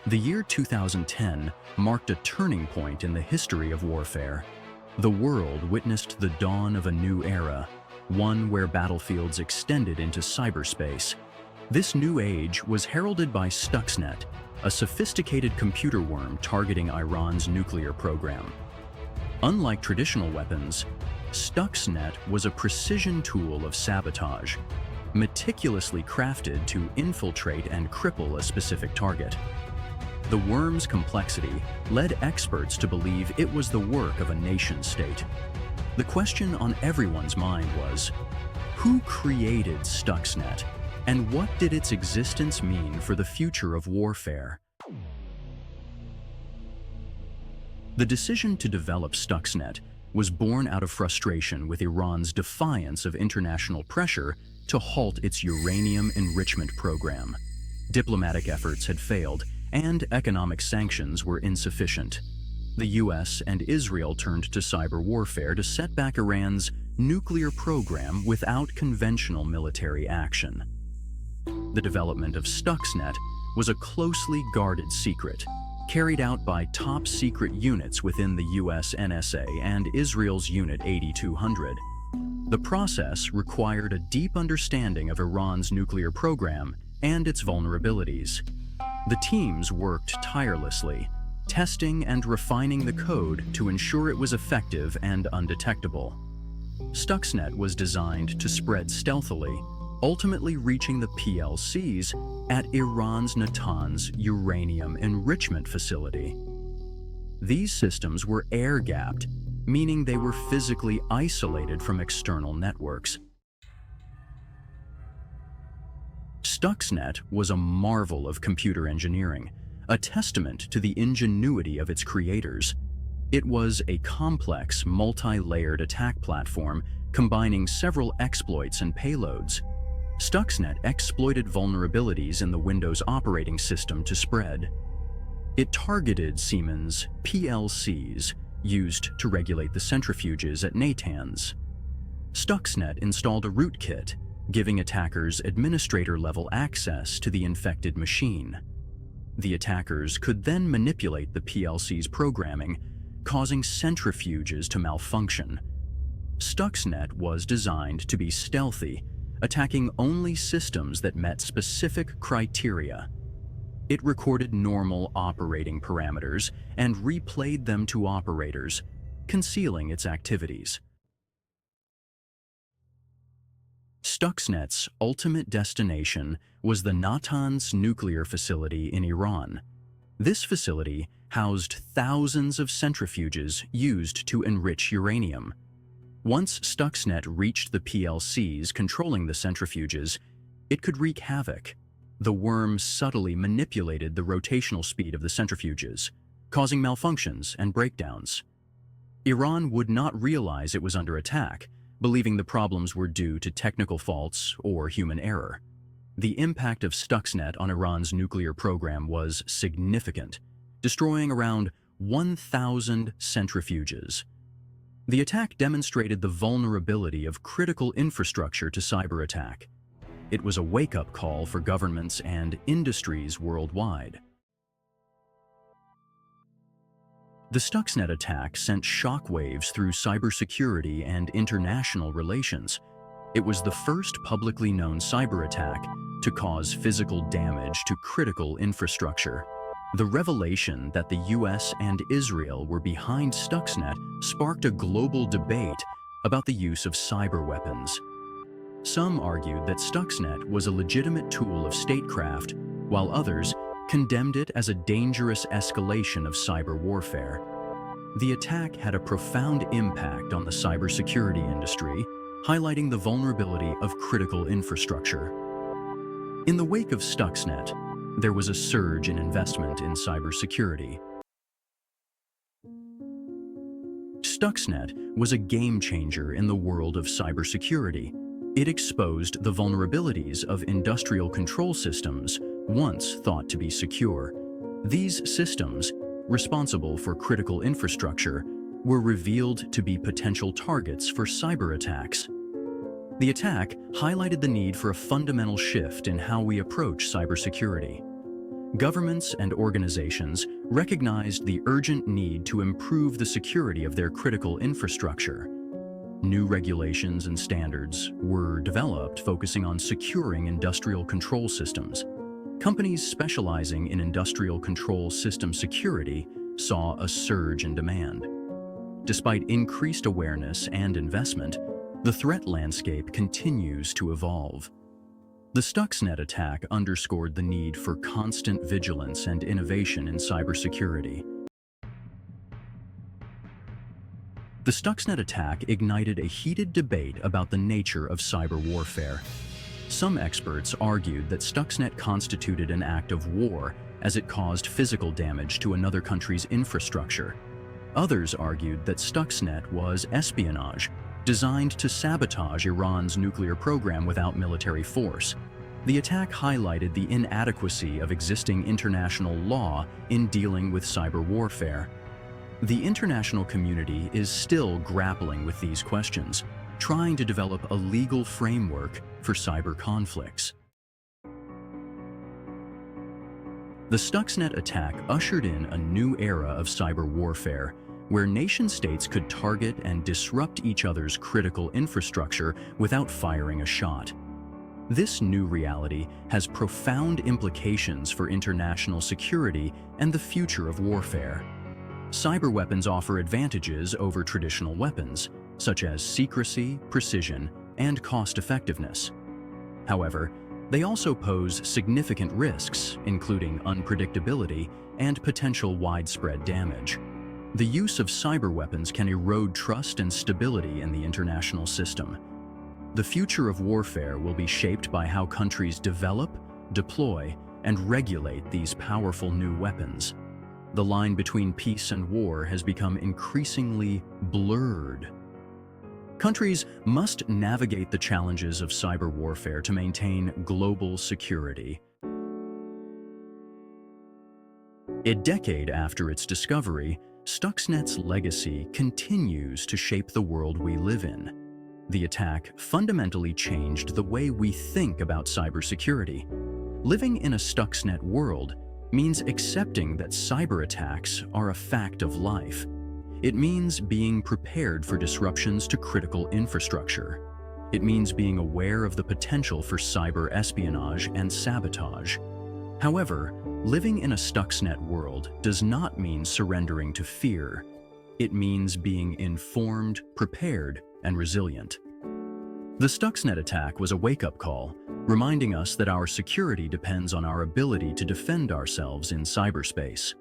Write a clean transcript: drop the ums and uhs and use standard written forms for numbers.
The year 2010 marked a turning point in the history of warfare. The world witnessed the dawn of a new era, one where battlefields extended into cyberspace. This new age was heralded by Stuxnet, a sophisticated computer worm targeting Iran's nuclear program. Unlike traditional weapons, Stuxnet was a precision tool of sabotage, meticulously crafted to infiltrate and cripple a specific target. The worm's complexity led experts to believe it was the work of a nation-state. The question on everyone's mind was, who created Stuxnet, and what did its existence mean for the future of warfare? The decision to develop Stuxnet was born out of frustration with Iran's defiance of international pressure to halt its uranium enrichment program. Diplomatic efforts had failed, and economic sanctions were insufficient. The US and Israel turned to cyber warfare to set back Iran's nuclear program without conventional military action. The development of Stuxnet was a closely guarded secret, carried out by top-secret units within the US NSA and Israel's Unit 8200. The process required a deep understanding of Iran's nuclear program and its vulnerabilities. The teams worked tirelessly, testing and refining the code to ensure it was effective and undetectable. Stuxnet was designed to spread stealthily, ultimately reaching the PLCs at Iran's Natanz uranium enrichment facility. These systems were air-gapped, meaning they were physically isolated from external networks. Stuxnet was a marvel of computer engineering, a testament to the ingenuity of its creators. It was a complex, multi-layered attack platform combining several exploits and payloads. Stuxnet exploited vulnerabilities in the Windows operating system to spread. It targeted Siemens PLCs used to regulate the centrifuges at Natanz. Stuxnet installed a rootkit, giving attackers administrator-level access to the infected machine. The attackers could then manipulate the PLC's programming, causing centrifuges to malfunction. Stuxnet was designed to be stealthy, attacking only systems that met specific criteria. It recorded normal operating parameters and replayed them to operators, concealing its activities. Stuxnet's ultimate destination was the Natanz nuclear facility in Iran. This facility housed thousands of centrifuges used to enrich uranium. Once Stuxnet reached the PLCs controlling the centrifuges, it could wreak havoc. The worm subtly manipulated the rotational speed of the centrifuges, causing malfunctions and breakdowns. Iran would not realize it was under attack, believing the problems were due to technical faults or human error. The impact of Stuxnet on Iran's nuclear program was significant, destroying around 1,000 centrifuges. The attack demonstrated the vulnerability of critical infrastructure to cyberattack. It was a wake-up call for governments and industries worldwide. The Stuxnet attack sent shockwaves through cybersecurity and international relations. It was the first publicly known cyberattack to cause physical damage to critical infrastructure. The revelation that the US and Israel were behind Stuxnet sparked a global debate about the use of cyber weapons. Some argued that Stuxnet was a legitimate tool of statecraft, while others condemned it as a dangerous escalation of cyber warfare. The attack had a profound impact on the cybersecurity industry, highlighting the vulnerability of critical infrastructure. In the wake of Stuxnet, there was a surge in investment in cybersecurity. Stuxnet was a game-changer in the world of cybersecurity. It exposed the vulnerabilities of industrial control systems once thought to be secure. These systems, responsible for critical infrastructure, were revealed to be potential targets for cyber attacks. The attack highlighted the need for a fundamental shift in how we approach cybersecurity. Governments and organizations recognized the urgent need to improve the security of their critical infrastructure. New regulations and standards were developed focusing on securing industrial control systems. Companies specializing in industrial control system security saw a surge in demand. Despite increased awareness and investment, the threat landscape continues to evolve. The Stuxnet attack underscored the need for constant vigilance and innovation in cybersecurity. The Stuxnet attack ignited a heated debate about the nature of cyber warfare. Some experts argued that Stuxnet constituted an act of war as it caused physical damage to another country's infrastructure. Others argued that Stuxnet was espionage, designed to sabotage Iran's nuclear program without military force. The attack highlighted the inadequacy of existing international law in dealing with cyber warfare. The international community is still grappling with these questions, trying to develop a legal framework for cyber conflicts. The Stuxnet attack ushered in a new era of cyber warfare, where nation-states could target and disrupt each other's critical infrastructure without firing a shot. This new reality has profound implications for international security and the future of warfare. Cyber weapons offer advantages over traditional weapons, such as secrecy, precision, and cost-effectiveness. However, they also pose significant risks, including unpredictability and potential widespread damage. The use of cyber weapons can erode trust and stability in the international system. The future of warfare will be shaped by how countries develop, deploy, and regulate these powerful new weapons. The line between peace and war has become increasingly blurred. Countries must navigate the challenges of cyber warfare to maintain global security. A decade after its discovery, Stuxnet's legacy continues to shape the world we live in. The attack fundamentally changed the way we think about cybersecurity. Living in a Stuxnet world means accepting that cyber attacks are a fact of life. It means being prepared for disruptions to critical infrastructure. It means being aware of the potential for cyber espionage and sabotage. However, living in a Stuxnet world does not mean surrendering to fear. It means being informed, prepared, and resilient. The Stuxnet attack was a wake-up call, reminding us that our security depends on our ability to defend ourselves in cyberspace.